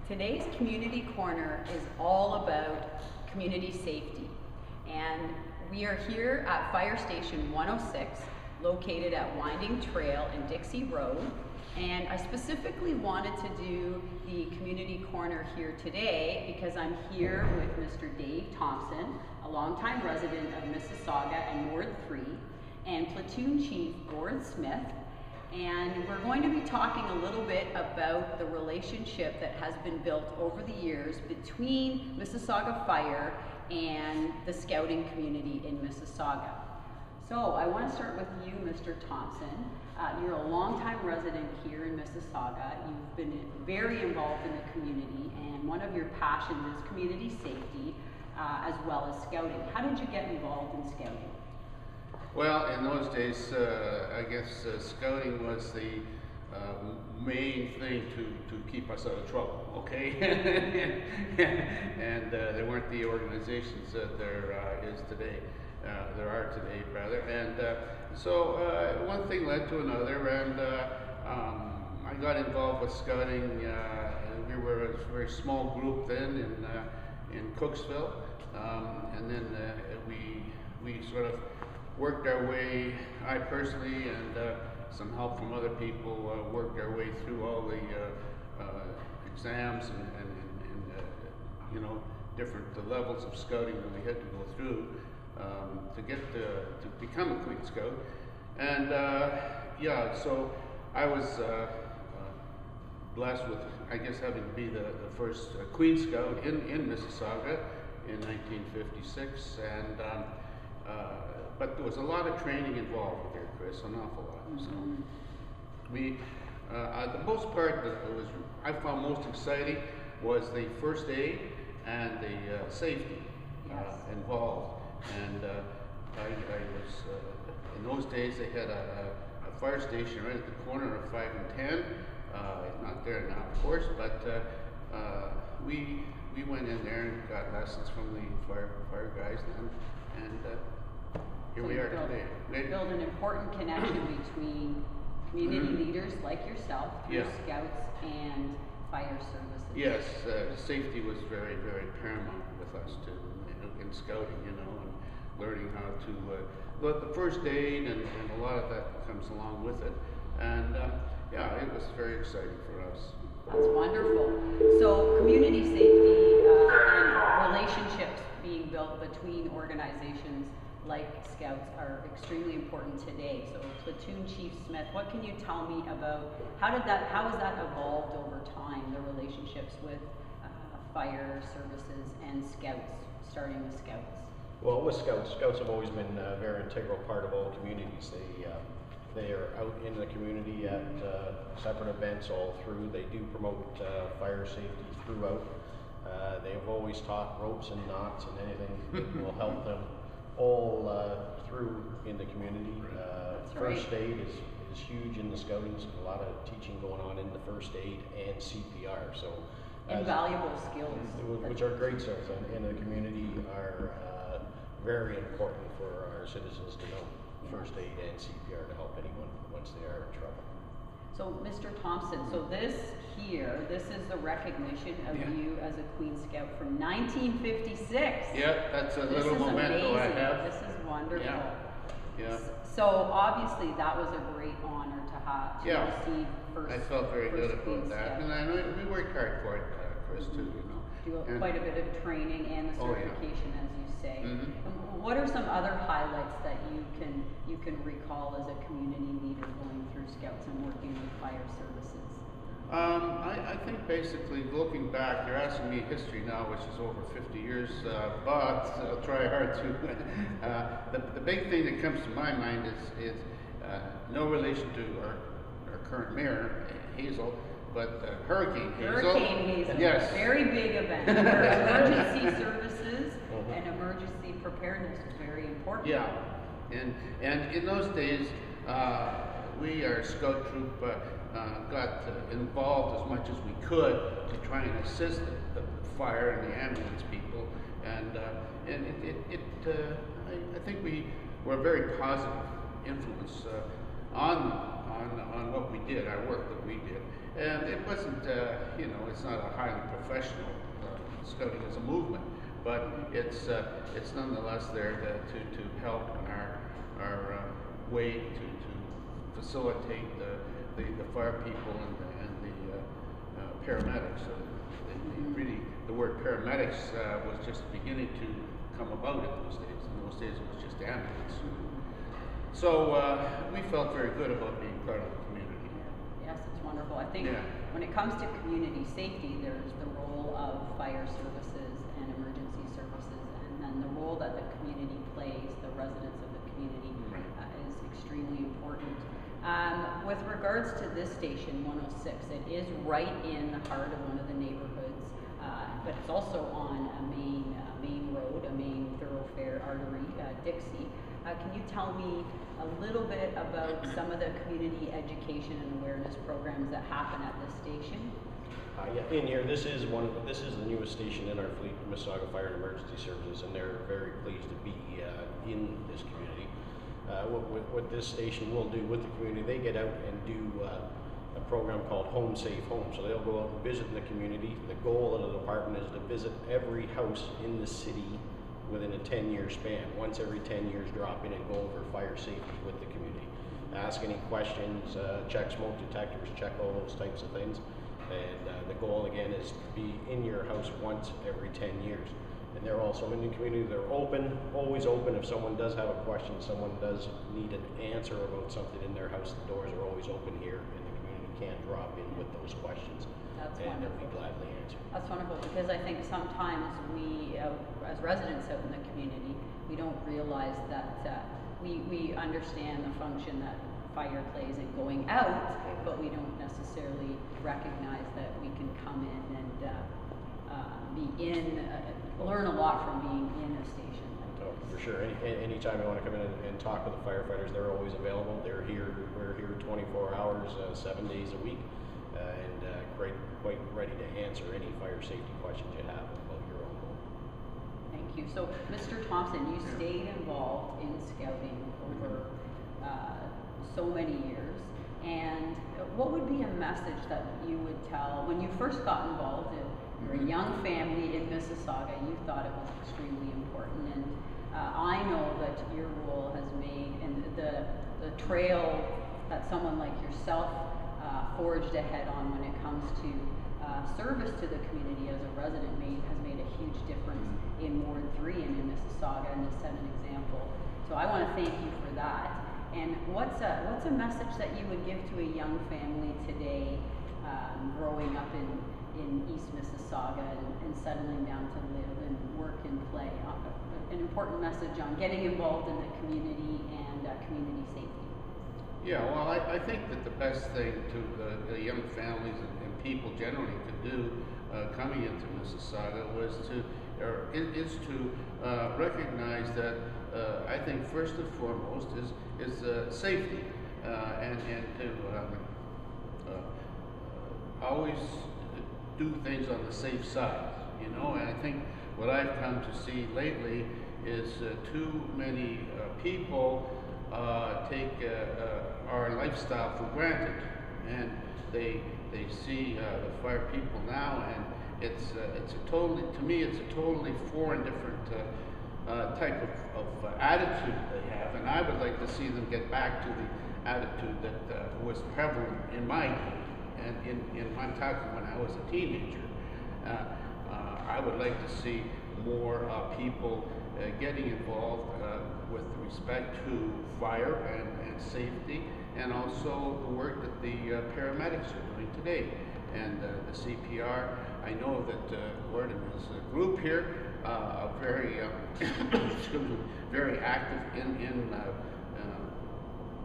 Today's Community Corner is all about community safety, and we are here at Fire Station 106, located at Winding Trail and Dixie Road. And I specifically wanted to do the Community Corner here today because I'm here with Mr. Dave Thompson, a longtime resident of Mississauga and Ward 3, and Platoon Chief Gord Smith. And we're going to be talking a little bit about the relationship that has been built over the years between Mississauga Fire and the scouting community in Mississauga. So I want to start with you, Mr. Thompson. You're a longtime resident here in Mississauga. You've been very involved in the community, and one of your passions is community safety as well as scouting. How did you get involved in scouting? Well, in those days, I guess scouting was the main thing to keep us out of trouble, okay? And there weren't the organizations that there is today. There are today, rather. And so one thing led to another, and I got involved with scouting. We were a very small group then in Cooksvillle, and then we sort of worked our way, I personally and some help from other people, worked our way through all the exams and you know, different levels of scouting that we had to go through to get to become a Queen Scout. And yeah, so I was blessed with, I guess, having to be the first Queen Scout in Mississauga in 1956, and but there was a lot of training involved there, Chris, an awful lot. So we, the most part that was I found most exciting was the first aid and the safety involved. And I was in those days they had a fire station right at the corner of 5 and 10. Not there now, of course, but we went in there and got lessons from the fire guys then, and here we are today. Build an important connection between community leaders like yourself, your scouts, and fire services. Yes, safety was very, very paramount with us too in scouting, you know, and learning how to the first aid and a lot of that comes along with it. And yeah, it was very exciting for us. That's wonderful. So community safety and relationships being built between organizations like Scouts are extremely important today. So Platoon Chief Smith, what can you tell me about how has that evolved over time, the relationships with fire services and Scouts, starting with Scouts? Well, with Scouts have always been a very integral part of all communities. They are out in the community at separate events all through. They do promote fire safety throughout. They have always taught ropes and knots and anything that will help them all through in the community. First aid is huge in the scouting. There's a lot of teaching going on in the first aid and CPR. So invaluable skills, which are great skills in the community, are very important for our citizens to know. First aid and CPR to help anyone once they are in trouble. So Mr. Thompson, so this is the recognition of you as a Queen Scout from 1956. Yeah, that's a little memento I have. This is wonderful. Yeah. So obviously that was a great honor to have to receive first. I felt very good about Queen that, Scout. and I know we worked hard for it, Chris, too. You know, do quite a bit of training and the certification, as you say. What are some other highlights that you can recall as a community leader going through Scouts and working with fire services? I think basically looking back, you're asking me history now, which is over 50 years, but I'll try hard to. The big thing that comes to my mind is no relation to our current mayor, Hazel, but Hurricane Hazel. Hurricane Hazel, yes. Very big event. Emergency services and emergency preparedness is very important. Yeah, and in those days, we, our scout troop, got involved as much as we could to try and assist the fire and the ambulance people, and I think we were a very positive influence on on what we did, our work that we did. And it wasn't, you know, it's not a highly professional scouting as a movement, but it's nonetheless there to help in our way to facilitate the fire people and the paramedics. Really, the word paramedics was just beginning to come about in those days. In those days, it was just ambulance. So we felt very good about being part of the community. Yes, it's wonderful. I think when it comes to community safety, there's the role of fire services and emergency services, and then the role that the community plays, the residents of the community, is extremely important. With regards to this station, 106, it is right in the heart of one of the neighborhoods, but it's also on a main road, a main thoroughfare artery, Dixie. Can you tell me a little bit about some of the community education and awareness programs that happen at this station? Yeah, in here, this is the newest station in our fleet, Mississauga Fire and Emergency Services, and they're very pleased to be in this community. What this station will do with the community, they get out and do a program called Home Safe Home. So they'll go out and visit the community. The goal of the department is to visit every house in the city within a 10-year span. Once every 10 years, drop in and go over fire safety with the community. Ask any questions, check smoke detectors, check all those types of things. And the goal again is to be in your house once every 10 years. And they're also in the community, they're open, always open. If someone does have a question, someone does need an answer about something in their house, the doors are always open here and the community can drop in with those questions. That's and wonderful. they'll be gladly answered. That's wonderful, because I think sometimes we, as residents out in the community, we don't realize that we understand the function that fire plays in going out, but we don't necessarily recognize that we can come in and learn a lot from being in a station like Oh, this. for sure. Anytime you want to come in and talk with the firefighters, they're always available. They're here. We're here 24 hours, 7 days a week, and quite ready to answer any fire safety questions you have about your own home. Thank you. So, Mr. Thompson, you stayed involved in scouting over so many years, and what would be a message that you would tell when you first got involved? You're a young family in Mississauga, you thought it was extremely important, and I know that your role has made, and the trail that someone like yourself forged ahead on when it comes to service to the community as a resident has made a huge difference in Ward 3 and in Mississauga, and to set an example. So I want to thank you for that. And what's a message that you would give to a young family today, growing up in East Mississauga and settling down to live and work and play? An important message on getting involved in the community and community safety. Yeah, well, I think that the best thing to the young families and people generally could do coming into Mississauga is to recognize that I think first and foremost is safety and to always do things on the safe side, you know. And I think what I've come to see lately is too many people take our lifestyle for granted, and they see the fire people now, and it's a totally foreign, different type of attitude they have, and I would like to see them get back to the attitude that was prevalent in my day. And I'm talking when I was a teenager. I would like to see more people getting involved with respect to fire and safety, and also the work that the paramedics are doing today. And the CPR, I know that Gordon and his group here are very, very active in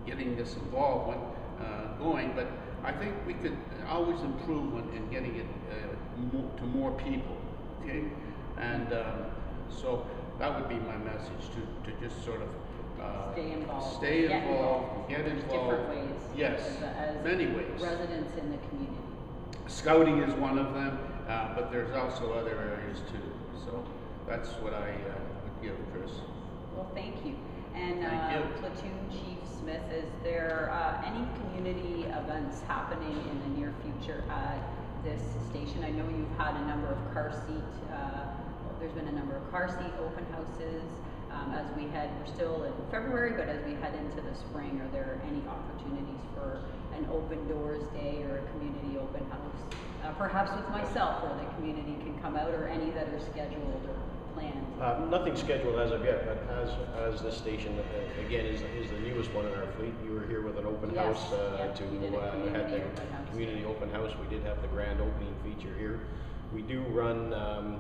getting this involvement going, but I think we could always improve in getting it to more people, okay? And so that would be my message, to just sort of Stay involved. Get There's involved. different ways. Yes, as many ways. Residents in the community. Scouting is one of them, but there's also other areas too. So that's what I would give, Chris. Well, thank you. And Thank you. Platoon Chief Smith, is there any community events happening in the near future at this station? I know you've had a number of there's been a number of car seat open houses. We're still in February, but as we head into the spring, are there any opportunities for an open doors day or a community open house? Perhaps with myself, where the community can come out, or any that are scheduled or planned? Nothing scheduled as of yet, but as this station, again, is the newest one in our fleet. You were here with an open Yes, house yeah, to we did a community had the open house, community yeah. open house. We did have the grand opening feature here. We do run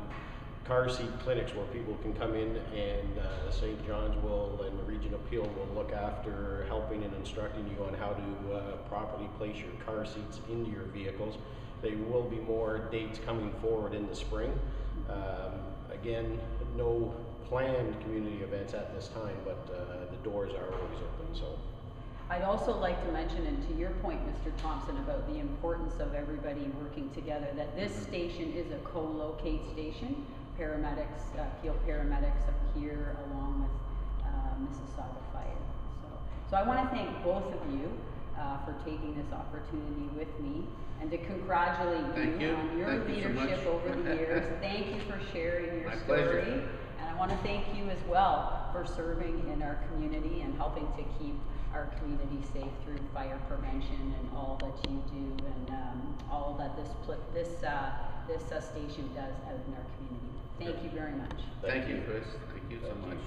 car seat clinics where people can come in, and St. John's and the Region Appeal will look after helping and instructing you on how to properly place your car seats into your vehicles. There will be more dates coming forward in the spring. Again, no planned community events at this time, but the doors are always open. So, I'd also like to mention, and to your point, Mr. Thompson, about the importance of everybody working together, that this station is a co-locate station. Paramedics, field paramedics are here along with Mississauga Fire. So I want to thank both of you for taking this opportunity with me, and to congratulate you on your leadership over the years. Thank you for sharing your My story. pleasure. And I want to thank you as well for serving in our community and helping to keep our community safe through fire prevention and all that you do, and all that this station does out in our community. Thank you very much. Thank you, Chris. Thank you so much.